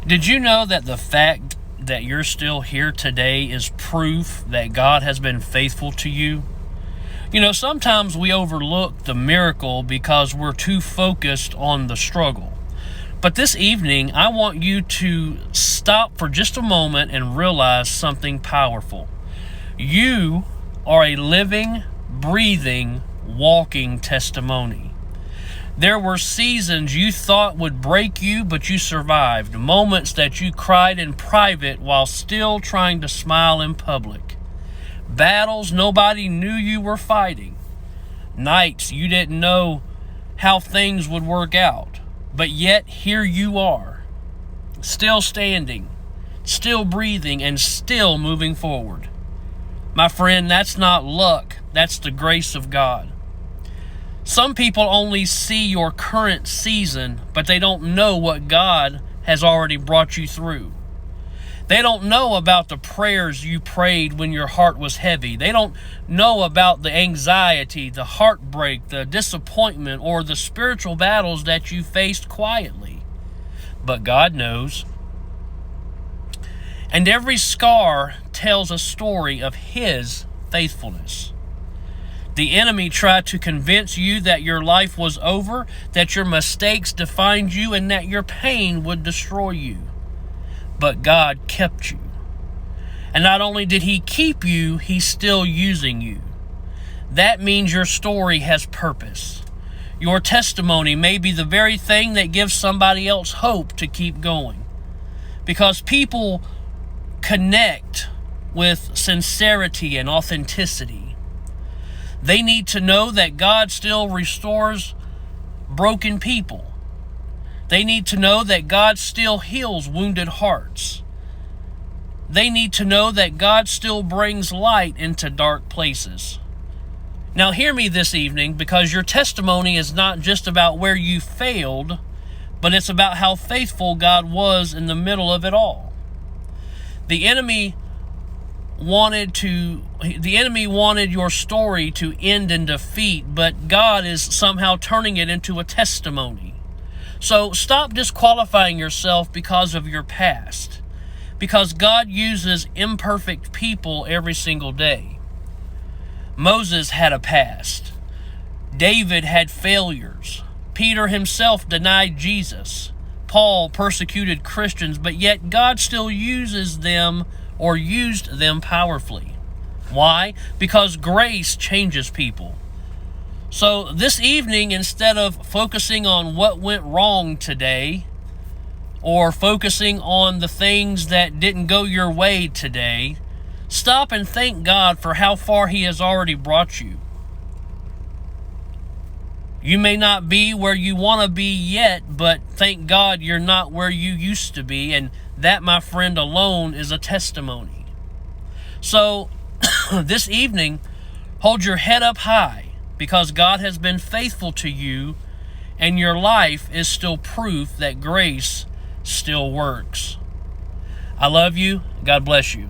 Did you know that the fact that you're still here today is proof that God has been faithful to you? You know, sometimes we overlook the miracle because we're too focused on the struggle. But this evening, I want you to stop for just a moment and realize something powerful. You are a living, breathing, walking testimony. There were seasons you thought would break you, but you survived. Moments that you cried in private while still trying to smile in public. Battles nobody knew you were fighting. Nights you didn't know how things would work out. But yet here you are, still standing, still breathing, and still moving forward. My friend, that's not luck. That's the grace of God. Some people only see your current season, but they don't know what God has already brought you through. They don't know about the prayers you prayed when your heart was heavy. They don't know about the anxiety, the heartbreak, the disappointment, or the spiritual battles that you faced quietly. But God knows. And every scar tells a story of His faithfulness. The enemy tried to convince you that your life was over, that your mistakes defined you, and that your pain would destroy you. But God kept you. And not only did He keep you, He's still using you. That means your story has purpose. Your testimony may be the very thing that gives somebody else hope to keep going. Because people connect with sincerity and authenticity. They need to know that God still restores broken people. They need to know that God still heals wounded hearts. They need to know that God still brings light into dark places. Now hear me this evening, because your testimony is not just about where you failed, but it's about how faithful God was in the middle of it all. The enemy wanted your story to end in defeat, but God is somehow turning it into a testimony. So stop disqualifying yourself because of your past, because God uses imperfect people every single day. Moses had a past. David had failures. Peter himself denied Jesus. Paul persecuted Christians, but yet God still uses them or used them powerfully. Why? Because grace changes people. So this evening, instead of focusing on what went wrong today, or focusing on the things that didn't go your way today, stop and thank God for how far He has already brought you. You may not be where you want to be yet, but thank God you're not where you used to be, and that, my friend, alone is a testimony. So, this evening, hold your head up high, because God has been faithful to you, and your life is still proof that grace still works. I love you. God bless you.